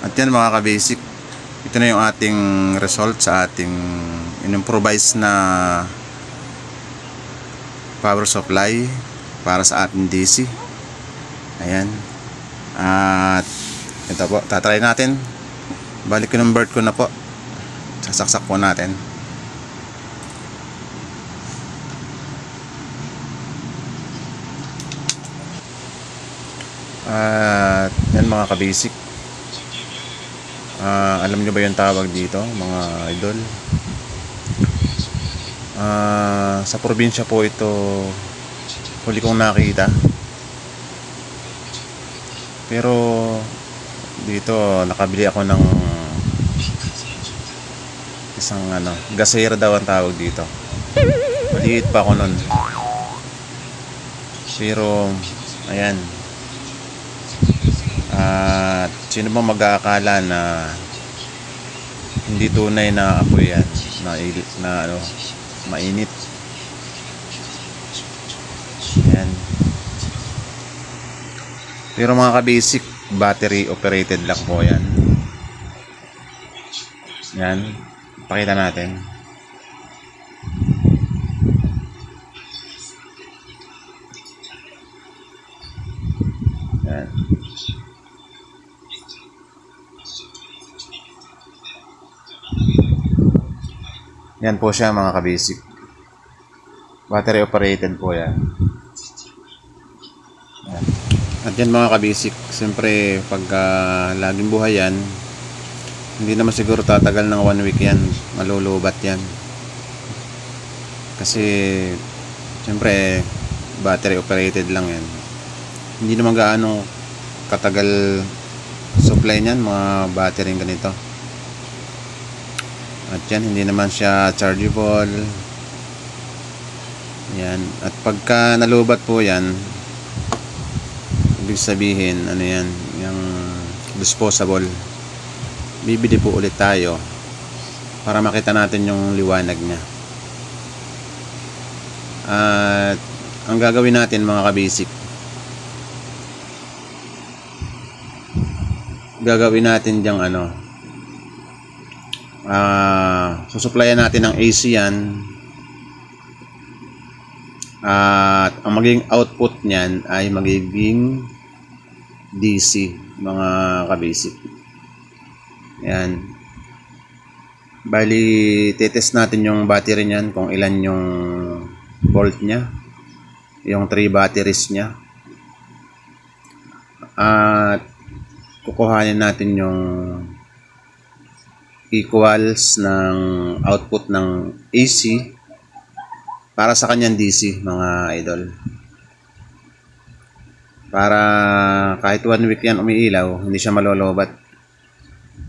At yan mga ka-basic, ito na yung ating result sa ating in-improvise na power supply para sa ating DC. Ayan. At ito po, tatry natin. Balik convert ko na po. Sasaksak po natin. At yan mga ka-basic, alam nyo ba yung tawag dito mga idol? Sa probinsya po ito huli kong nakita, pero dito nakabili ako ng isang gasera daw ang tawag dito. Maliit pa ako nun, pero ayan. At sino bang mag-aakala na hindi tunay na apoy yan, na mainit. Ayan. Pero mga ka-basic, battery operated lang po yan. Yan, pakita natin. Yan. Yan po siya mga ka-basic. Battery operated po yan. Yan. At yan mga ka-basic, siyempre pagka laging buhay yan, hindi naman siguro tatagal ng 1 week yan, malulubat yan. Kasi siyempre battery operated lang yan. Hindi naman gaano katagal supply niyan mga battery ganito. At yan, hindi naman siya chargeable. Yan. At pagka nalubat po yan, ibig sabihin yan, yung disposable. Bibili po ulit tayo para makita natin yung liwanag niya. At ang gagawin natin mga ka-basic, gagawin natin diyang susuplayan natin ng AC yan. At ang magiging output niyan ay magiging DC mga ka-basic. Yan. Bali, titest natin yung battery niyan kung ilan yung volt niya, yung 3 batteries niya. At kukuhanin natin yung equals ng output ng AC para sa kanyang DC mga idol, para kahit 1 week yan umiilaw, hindi siya malolobat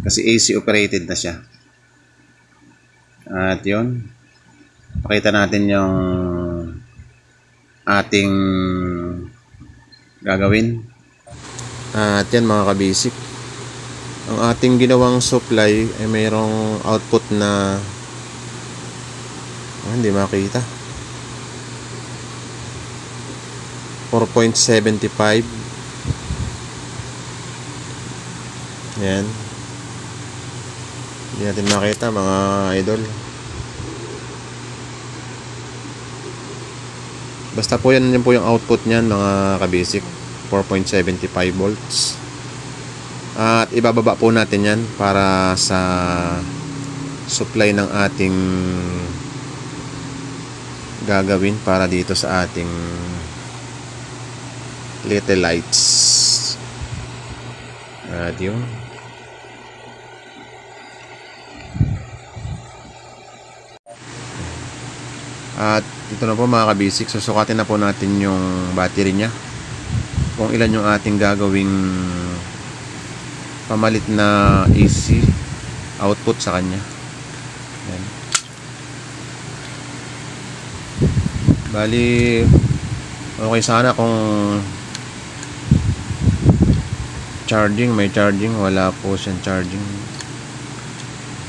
kasi AC operated na siya. At yun, pakita natin yung ating gagawin. At yan mga ka-basic, ang ating ginawang supply ay mayroong output na hindi makita, 4.75. Yan, hindi natin makita mga idol. Basta po yan po yung output niyan mga ka-basic, 4.75 volts. At ibababa po natin yan para sa supply ng ating gagawin para dito sa ating little lights. At yun, at ito na po mga ka-basic, susukatin na po natin yung battery nya kung ilan yung ating gagawing pamalit na AC output sa kanya. Yan. Bali, okay sana kung charging, may charging, wala po siyang charging.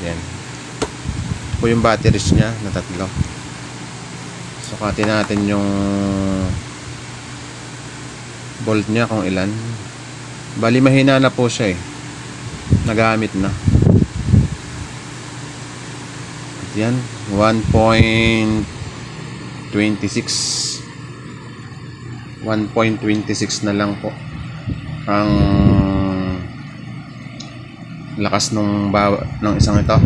Yan. Ito po yung batteries niya na 3. Sukatin natin yung volt niya kung ilan. Bali mahina na po siya nagamit na. At yan, 1.26 na lang po ang lakas ng isang ito.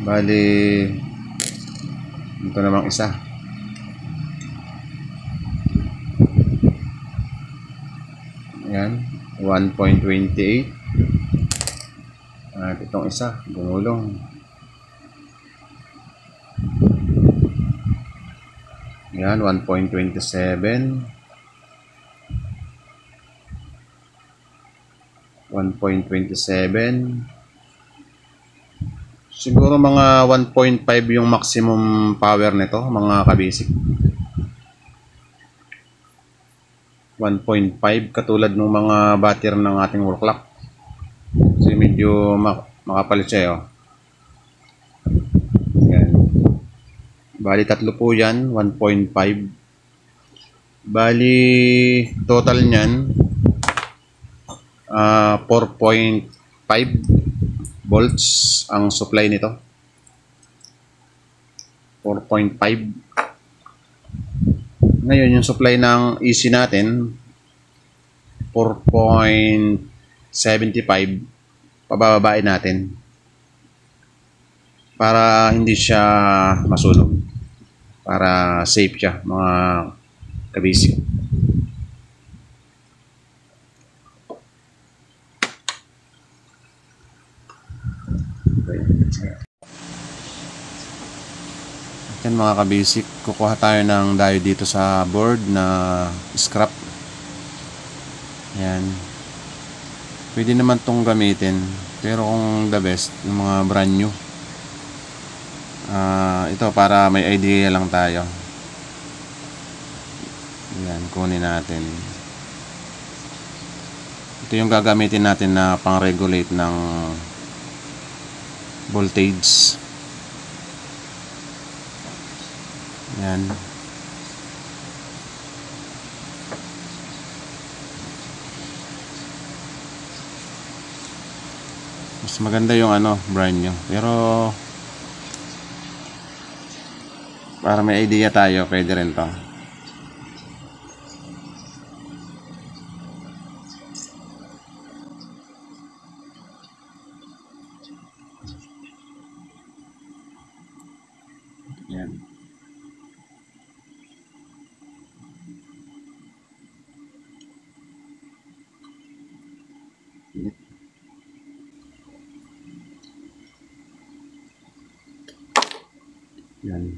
Bali ito namang isa, yan, 1.28. At itong isa gumulong, yan, 1.27, 1.27. Siguro mga 1.5 yung maximum power nito mga kabasic. 1.5 katulad ng mga battery ng ating wall clock. Kasi medyo makapalit siya, oh. Yan. Bali tatlo po yan, 1.5. Bali total niyan 4.5 volts ang supply nito. 4.5. Ngayon yung supply ng AC natin 4.75. Pabababain natin para hindi siya masunog, para safe siya mga kabisik. Yan mga kabasic, kukuha tayo ng diode dito sa board na scrap. Yan. Pwede naman tong gamitin, pero kung the best, yung mga brand new. Ito para may idea lang tayo. Yan, kunin natin. Ito yung gagamitin natin na pang-regulate ng voltage. Yan. Mas maganda yung brand new. Pero para may idea tayo, pwede rin to. Yan. Yan.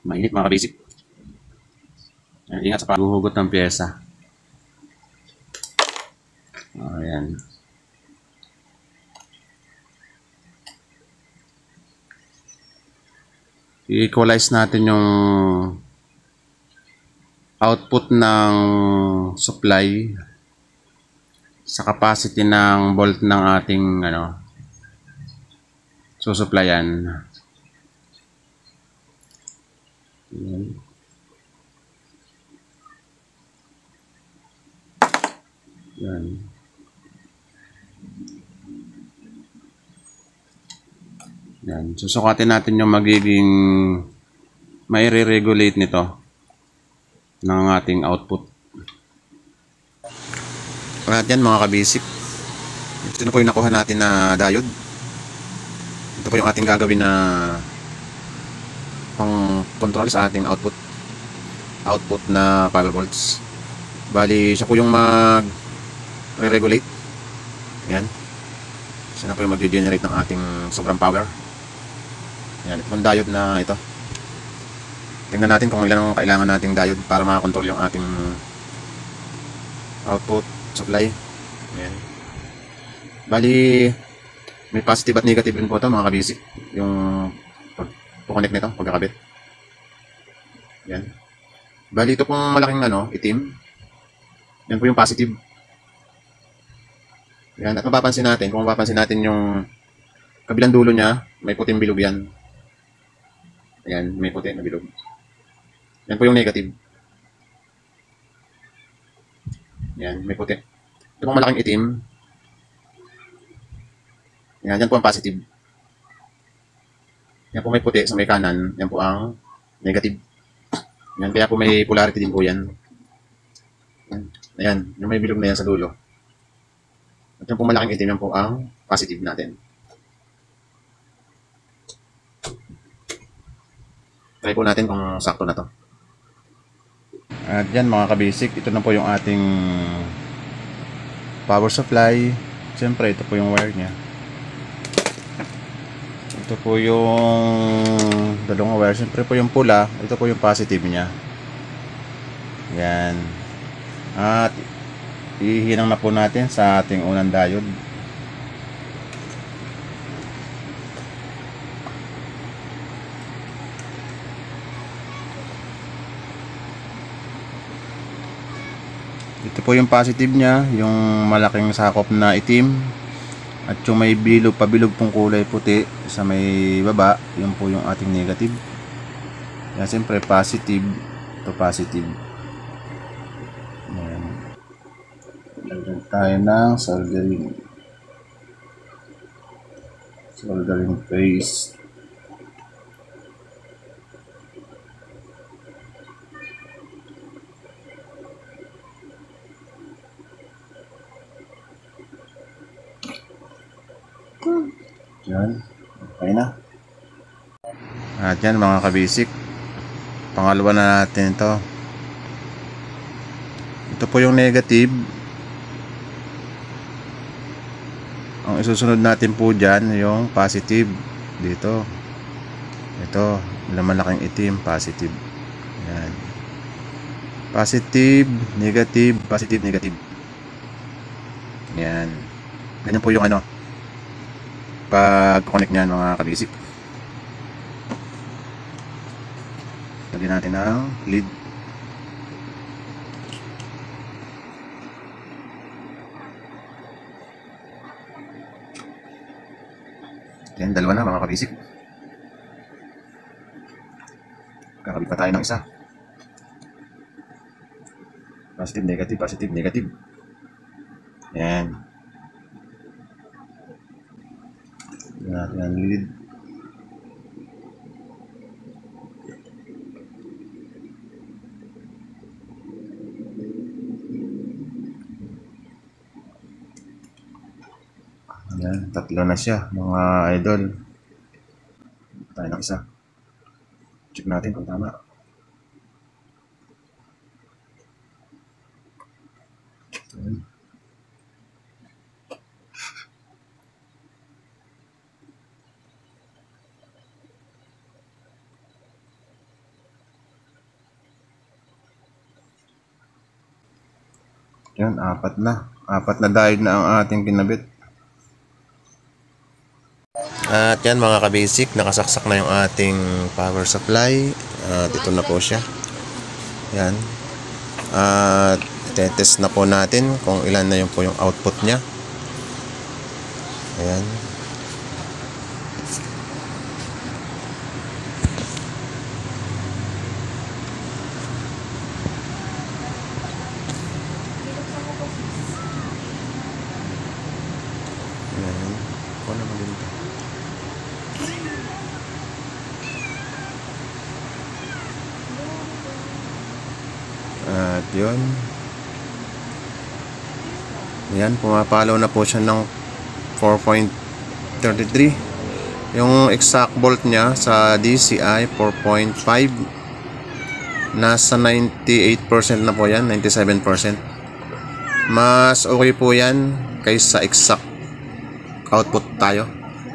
Mainit mga kabasic. Ingat sa paghuhugot ng pyesa. Ayan. I-equalize natin yung output ng supply sa capacity ng volt ng ating susuplayan. Ayan. Yan. Yan. Susukatin natin yung magiging mai-re-regulate nito ng ating output. At yan mga kabasic. Ito na po yung nakuha natin na diode. Ito po yung ating gagawin na pang control sa ating output na 5 volts. Bali siya po yung mag-regulate. Yan. Siya na po yung mag-generate ng ating sobrang power. Yan, itong diode na ito. Tingnan natin kung ilan ang kailangan nating diode para makakontrol yung ating output supply. Yan. Bali may positive at negative rin po ito mga kabasic, yung pag-connect nito, pagkakabit. Yan. Bali ito pong malaking itim. Yan po yung positive. Yan. At kung mapapansin natin yung kabilang dulo niya, may puting bilog yan. Ayan, may puti na bilog. Yan po yung negative. Yan, may puti. Ito pong malaking itim. Yan po ang positive. Yan po may puti sa may kanan. Yan po ang negative. Yan, kaya po may polarity din po yan. Ayan, yung may bilog na yan sa dulo. At yung po malaking itim, yan po ang positive natin. Try po natin kung sakto na to. At yan mga kabasic, ito na po yung ating power supply. Siyempre, ito po yung wire nya. Ito po yung dalawang wire. Siyempre po yung pula. Ito po yung positive nya. Yan. At ihinang na po natin sa ating unang diode. Ito po yung positive nya, yung malaking sakop na itim. At yung may bilog, pabilog pong kulay puti sa may baba, yun po yung ating negative. Yan, siyempre positive. Ito positive. Yan. Lagyan tayo ng soldering paste. Yan. Okay na. At yan mga kabasic. Pangalawa na natin ito. Ito po yung negative. Ang isusunod natin po dyan yung positive. Dito. Ito. Malaking itim. Positive. Yan. Positive, negative, positive, negative. Yan. Ganyan po yung pag-connect niyan mga kabasic. Lagyan natin ng lead. Yan, dalawa na mga kabasic. Kakabit pa tayo ng isa. Positive, negative, positive, negative. Yan. Natin ang lead. Ayan, tatlo na siya mga idol. Tayo ng isa. Check natin kung tama. Ayan. Yan, apat na diode na ang ating kinabit. At yan mga kabasic, nakasaksak na yung ating power supply. At ito na po siya. Yan. At test na po natin kung ilan na yung po yung output nya. Ayan. At yun. Ayan, pumapalo na po siya ng 4.33. Yung exact volt niya sa DCI 4.5. Nasa 98% na po yan, 97%. Mas okay po yan kaysa exact output tayo.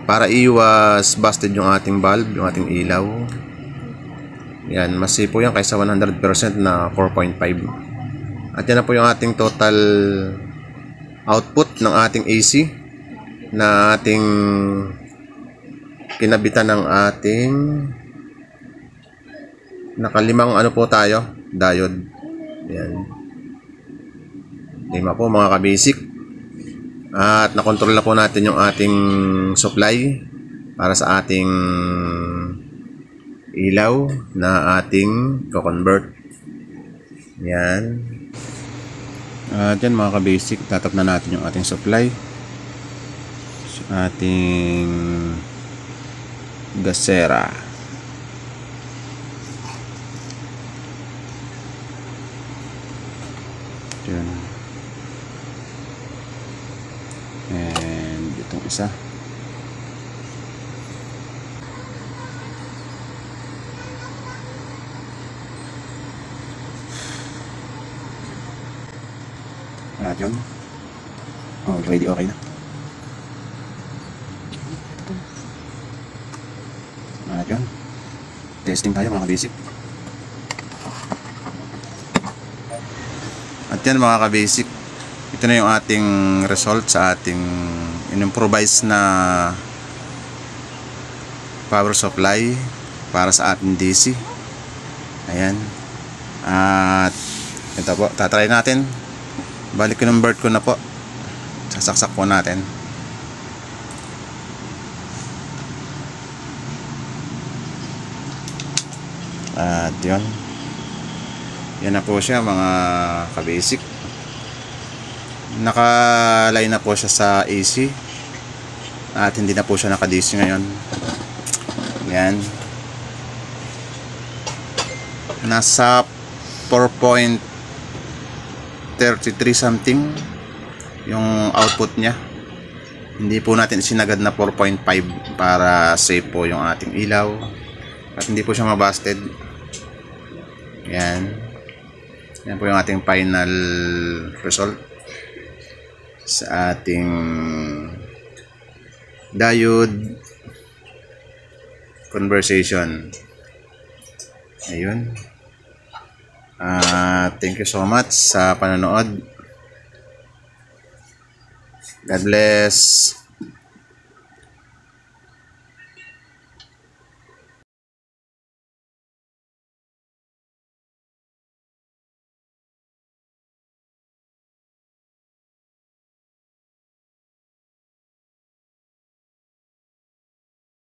Para iwas busted yung ating bulb, yung ating ilaw. Yan, mas safe po yan kaysa 100% na 4.5. At yan na po yung ating total output ng ating AC na ating kinabitan ng ating Nakalimang ano po tayo, diode. Ayan. 5 po mga kabasic. At nakontrol na po natin yung ating supply para sa ating ilaw na ating co-convert. Yan. At yan mga kabasic, tatap na natin yung ating supply sa ating gasera. Yan. And itong isa. At yun. Already okay na. At yun. Testing tayo mga kabasic. At yan mga kabasic. Ito na yung ating result sa ating in-improvise na power supply para sa ating DC. Ayan. At ito po, tatry natin. Balik convert ko na po. Sasaksak po natin. At yun. Yan na po siya mga kabasic. Naka-line na po siya sa AC. At hindi na po siya naka-DC ngayon. Yan. Nasa 4.33 something yung output niya. Hindi po natin sinagad na 4.5 para safe po yung ating ilaw at hindi po siya mabasted. Yan. Yan po yung ating final result sa ating diode conversation. Ayun. Thank you so much sa panonood. God bless.